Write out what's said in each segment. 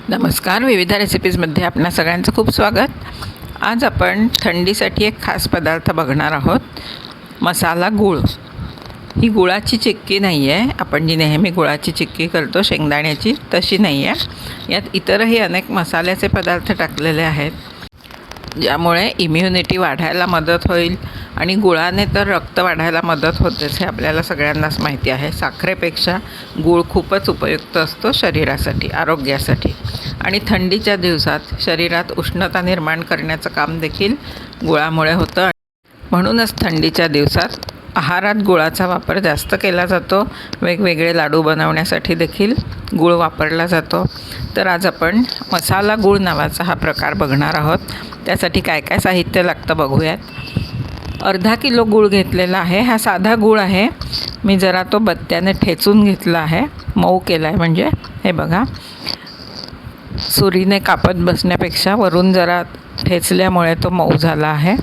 नमस्कार. विविध रेसिपीजमध्ये आपणा सगळ्यांचं खूप स्वागत. आज आपण थंडीसाठी एक खास पदार्थ बघणार आहोत, मसाला गूळ. ही गुळाची चिक्की नाही आहे, आपण जी नेहमी गुळाची चिक्की करतो शेंगदाण्याची तशी नाही आहे. यात इतरही अनेक मसाल्याचे पदार्थ टाकलेले आहेत, ज्यामुळे इम्युनिटी वाढायला मदत होईल आणि गुळाने तर रक्त वाढायला मदत होतेच, हे आपल्याला सगळ्यांनाच माहिती आहे. साखरेपेक्षा गूळ खूपच उपयुक्त असतो शरीरासाठी, आरोग्यासाठी. आणि थंडीच्या दिवसात शरीरात उष्णता निर्माण करण्याचं काम देखील गुळामुळे होतं. म्हणूनच थंडीच्या दिवसात आहारात गुळाचा वापर जास्त केला जातो. वेगवेगळे लाडू बनवण्यासाठी देखील गूळ वापरला जातो. तर आज आपण मसाला गूळ नावाचा हा प्रकार बघणार आहोत. त्यासाठी काय काय साहित्य लागतं बघूयात. अर्धा किलो गूळ घेतलेला आहे. हा साधा गूळ आहे. मी जरा तो बत्त्याने ठेचून घेतला आहे, मऊ केला आहे. म्हणजे हे बघा, सुरीने कापत बसण्यापेक्षा वरून जरा ठेचल्यामुळे तो मऊ झाला आहे.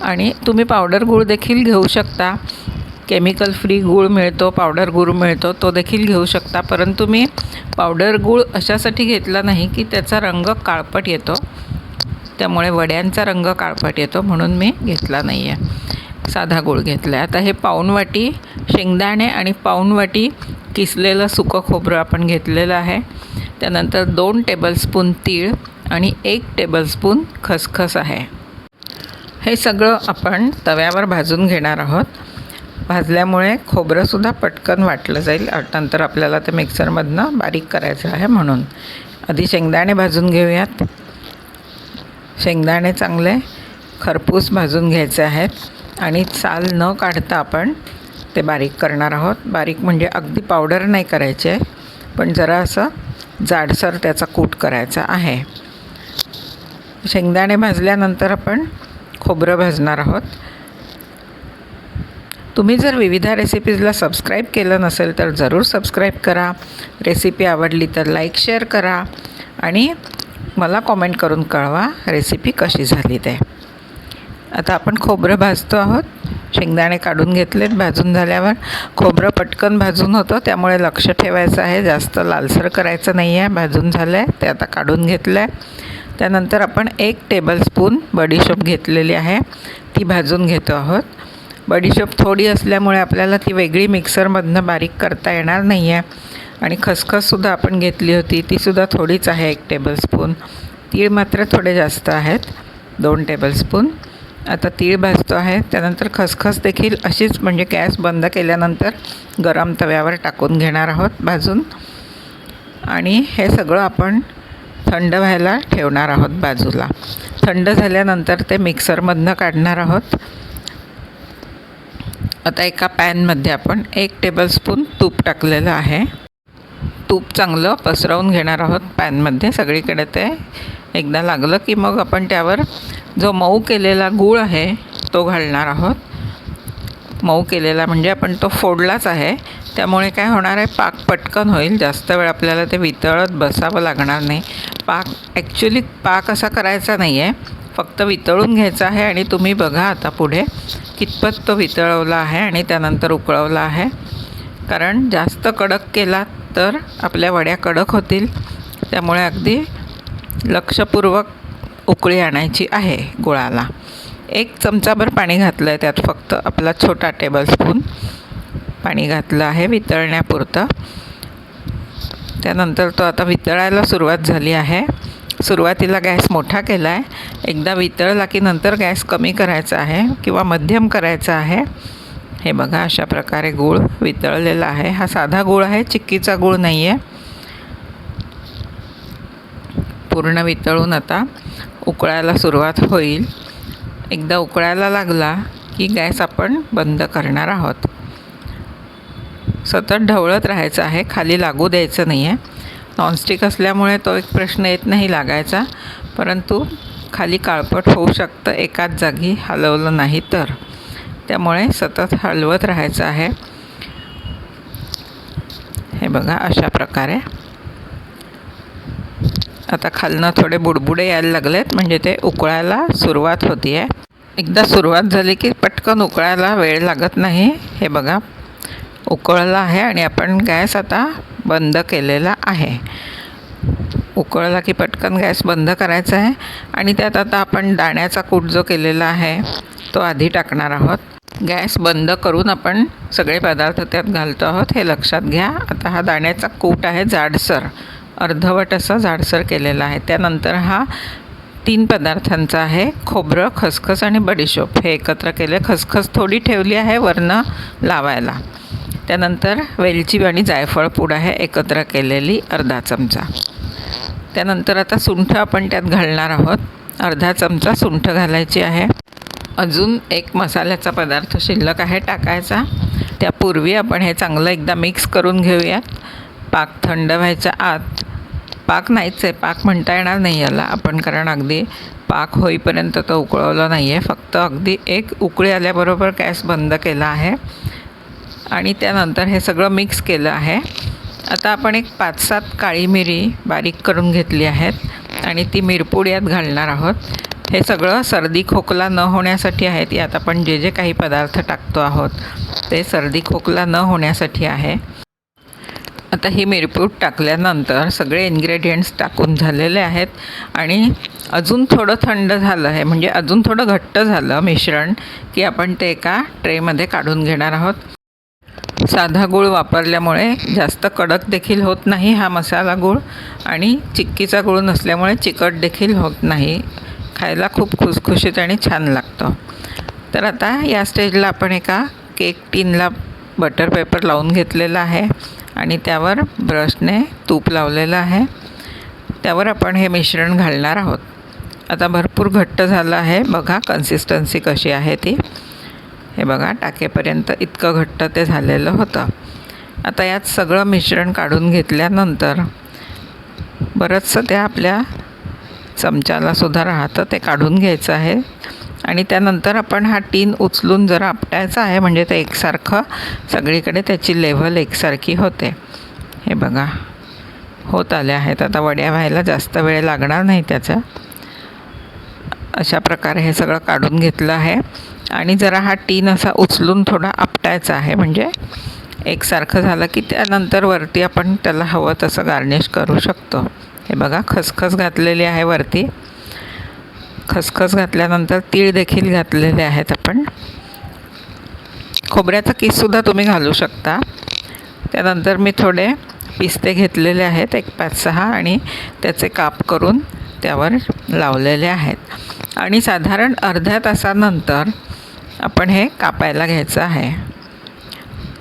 आणि तुम्ही पावडर गूळ देखील घेऊ शकता. केमिकल फ्री गूळ मिळतो, पावडर गूळ मिळतो, तो देखील घेऊ शकता. परंतु मी पावडर गूळ अशासाठी घेतला नाही की त्याचा रंग काळपट येतो, त्यामुळे वड्यांचा रंग काळपट येतो, म्हणून मी घेतला नाही आहे. साधा गूळ घेतला आहे. आता हे पाऊण वाटी शेंगदाणे आणि पाऊण वाटी किसलेलं सुकं खोबरं आपण घेतलेलं आहे. त्यानंतर 2 टेबलस्पून तीळ आणि 1 टेबलस्पून खसखस आहे. हे सगळं आपण तव्यावर भाजून घेणार आहोत. भाजल्यामुळे खोबरंसुद्धा पटकन वाटलं जाईल. नंतर आपल्याला ते मिक्सरमधनं बारीक करायचं आहे, म्हणून आधी शेंगदाणे भाजून घेऊयात. शेंगदाणे चांगले खरपूस भाजून घ्यायचे आहेत आणि साल न काढता आपण ते बारीक करणार आहोत. बारीक म्हणजे अगदी पावडर नाही करायचे, पण जरा असं जाडसर त्याचा कूट करायचा आहे. शेंगदाणे भाजल्यानंतर आपण खोबरं भाजणार आहोत. तुम्ही जर विविधा रेसिपीजला सबस्क्राईब केलं नसेल तर जरूर सबस्क्राईब करा. रेसिपी आवडली तर लाईक शेअर करा आणि मला कॉमेंट करून कळवा रेसिपी कशी झाली ते. आता आपण खोबरं भाजतो आहोत. शेंगदाणे काढून घेतलेत. भाजून झाल्यावर खोबरं पटकन भाजून होतं, त्यामुळे लक्ष ठेवायचं आहे, जास्त लालसर करायचं नाही आहे. भाजून झालं आहे ते आता काढून घेतलं आहे. त्यानंतर आपण 1 टेबलस्पून बडीशोप घेतलेली आहे, ती भाजून घेतो आहोत. बडीशोप थोडी असल्यामुळे आपल्याला ती वेगळी मिक्सरमधनं बारीक करता येणार नाही आहे. आणि खसखससुद्धा आपण घेतली होती, तीसुद्धा थोडीच आहे, 1 टेबलस्पून. तीळ मात्र थोडे जास्त आहेत, 2 टेबलस्पून. आता तीळ भाजतो आहे. त्यानंतर खसखस देखील अशीच, म्हणजे गॅस बंद केल्यानंतर गरम तव्यावर टाकून घेणार आहोत भाजून. आणि हे सगळं आपण थंड व्हायला ठेवणार आहोत बाजूला. थंड झाल्यानंतर ते मिक्सरमधनं काढणार आहोत. आता एका पॅनमध्ये आपण 1 टेबलस्पून तूप टाकलेलं आहे. तूप चांगलं पसरवून घेणार आहोत पॅनमध्ये सगळीकडे. ते एकदा लागलं की मग आपण त्यावर जो मऊ केलेला गूळ आहे तो घालणार आहोत. मऊ केलेला म्हणजे आपण तो फोडलाच आहे, त्यामुळे काय होणार आहे, पाक पटकन होईल. जास्त वेळ आपल्याला ते वितळत बसावं लागणार नाही. ॲक्च्युली पाक असा करायचा नाही आहे, फक्त वितळून घ्यायचा आहे. आणि तुम्ही बघा आता पुढे कितपत तो वितळवला आहे आणि त्यानंतर उकळवला आहे. कारण जास्त कडक केला तर आपल्या वड्या कडक होतील, त्यामुळे अगदी लक्षपूर्वक उकळी आणायची आहे गुळाला. 1 चमचाभर पाणी घातलं आहे त्यात, फक्त आपला छोटा टेबलस्पून पाणी घातलं आहे वितळण्यापुरतं. त्यानंतर तो आता वितळायला सुरुवात झाली आहे. सुरुवातीला गॅस मोठा केला आहे. एकदा वितळला की नंतर गॅस कमी करायचा आहे किंवा मध्यम करायचा आहे. हे बघा, अशा प्रकारे गूळ वितळलेला आहे. हा साधा गूळ आहे, चिक्कीचा गूळ नाही आहे. पूर्ण वितळून आता उकळायला सुरुवात होईल. एकदा उकळायला लागला की गॅस आपण बंद करणार आहोत. सतत ढवळत राहायचं आहे, खाली लागू द्यायचं नाही आहे. नॉनस्टिक असल्यामुळे तो एक प्रश्न येत नाही लागायचा, परंतु खाली काळपट होऊ शकतं एकाच जागी हलवलं नाही तर. त्यामुळे सतत हलवत राहायचं आहे. हे बघा, अशा प्रकारे. आता खालनं थोडे बुडबुडे यायला लागलेत, म्हणजे ते उकळायला सुरुवात होती आहे. एकदा सुरुवात झाली की पटकन उकळायला वेळ लागत नाही. हे बघा, उकळला आहे आणि आपण गॅस आता बंद केलेला आहे. उकळला की पटकन गॅस बंद करायचा आहे आणि त्यात आता आपण दाण्याचा कूट जो केलेला आहे तो आधी टाकणार आहोत. गॅस बंद करून आपण सगळे पदार्थ त्यात घालतो आहोत हे लक्षात घ्या. आता हा दाण्याचा कूट आहे जाडसर, अर्धवट असा जाडसर केलेला आहे. त्यानंतर हा 3 पदार्थांचा आहे, खोबरं, खसखस आणि बडीशोप हे एकत्र केले. खसखस थोडी ठेवली आहे वरनं लावायला. त्यानंतर वेलची आणि जायफळ पूड आहे एकत्र केलेली अर्धा चमचा. त्यानंतर आता सुंठ आपण त्यात घालणार आहोत. अर्धा चमचा सुंठ घालायची आहे. अजून एक मसाल्याचा पदार्थ शिल्लक आहे टाकायचा. त्यापूर्वी आपण हे चांगलं एकदा मिक्स करून घेऊयात. पाक थंड व्हायच्या आत, पाक नाहीच आहे, पाक म्हणता येणार नाही याला आपण, कारण अगदी पाक होईपर्यंत तो उकळवला नाही आहे. फक्त अगदी एक उकळी आल्याबरोबर गॅस बंद केला आहे आणि त्यानंतर हे सगळं मिक्स केलं आहे. आता आपण एक 5-7 काळी मिरी बारीक करून घेतली आहेत आणि ती मिरपूड यात घालणार आहोत. हे सगळं सर्दी खोकला न होण्यासाठी आहे. यात आपण जे जे काही पदार्थ टाकतो आहोत ते सर्दी खोकला न होण्यासाठी आहे. आता ही मिरपूड टाकल्यानंतर सगळे इन्ग्रेडियंट्स टाकून झालेले आहेत आणि अजून थोडं थंड झालं आहे, म्हणजे अजून थोडं घट्ट झालं मिश्रण की आपण ते एका ट्रेमध्ये काढून घेणार आहोत. साधा गूळ वापरल्यामुळे जास्त कडक देखील होत नाही हा मसाला गूळ आणि चिक्कीचा गूळ नसल्यामुळे चिकट देखील होत नाही. खायला खूप खुसखुशीत आणि छान लागतं. तर आता या स्टेजला आपण एका केक टिनला बटर पेपर लावून घेतलेला आहे आणि त्यावर ब्रशने तूप लावलेलं आहे. त्यावर आपण हे मिश्रण घालणार आहोत. आता भरपूर घट्ट झालं आहे, बघा कन्सिस्टन्सी कशी आहे ती. हे बघा टाकेपर्यंत इतकं घट्ट ते झालेलं होतं. आता यात सगळं मिश्रण काढून घेतल्यानंतर बरंचसं त्या आपल्या चमच्याला सुद्धा राहतं, ते काढून घ्यायचं आहे आणि त्यानंतर आपण हा टीन उचलून जरा आपटायचा आहे, म्हणजे ते एकसारखं सगळीकडे त्याची लेव्हल एकसारखी होते. हे बघा होत आले आहेत. आता वड्या व्हायला जास्त वेळ लागणार नाही त्याचा. अशा प्रकारे हे सगळं काढून घेतलं आहे आणि जरा हा टीन असा उचलून थोडा आपटायचा आहे, म्हणजे एकसारखं झालं की त्यानंतर वरती आपण त्याला हवं तसं गार्निश करू शकतो. हे बघा खसखस घातलेली आहे वरती. खसखस घातल्यानंतर तीळ देखील घातलेले आहेत आपण. खोबऱ्याचा किससुद्धा तुम्ही घालू शकता. त्यानंतर मी थोडे पिस्ते घेतलेले आहेत, एक 5-6, आणि त्याचे काप करून त्यावर लावलेले आहेत आणि साधारण अर्ध्या तासानंतर आपण हे कापायला घ्यायचं आहे.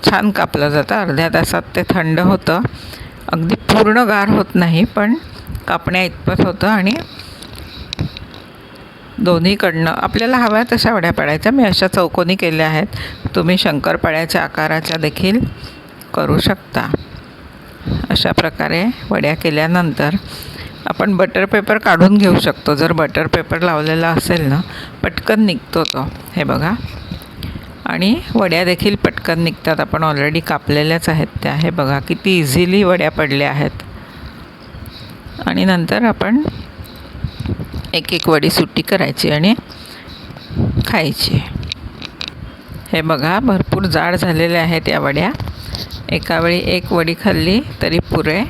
छान कापलं जातं. अर्ध्या तासात ते थंड होतं, अगदी पूर्ण गार होत नाही पण कापण्या इतपत होतं आणि दोन्हीकडनं आपल्याला हव्या तशा वड्या पाडायच्या. मी अशा चौकोनी केल्या आहेत. तुम्ही शंकरपाळ्याच्या आकाराच्या देखील करू शकता. अशा प्रकारे वड्या केल्यानंतर आपण बटर पेपर काढून घेऊ शकतो. जर बटर पेपर लावलेला असेल ना पटकन निघतो तो. हे बघा, आणि वड्या देखील पटकन निघतात. आपण ऑलरेडी कापलेल्याच आहेत त्या. हे बघा किती इझिली वड्या पडल्या आहेत. आणि नंतर आपण एक एक वडी सुट्टी करायची आणि खायची. हे बघा भरपूर जाड झालेल्या आहेत या वड्या. एका वेळी एक वडी खाल्ली तरी पुरे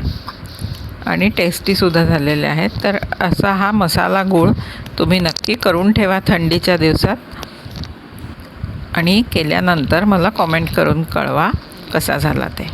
आणि टेस्टीसुद्धा झालेले आहेत. तर असा हा मसाला गूळ तुम्ही नक्की करून ठेवा थंडीच्या दिवसात आणि केल्यानंतर मला कॉमेंट करून कळवा कसा झाला ते.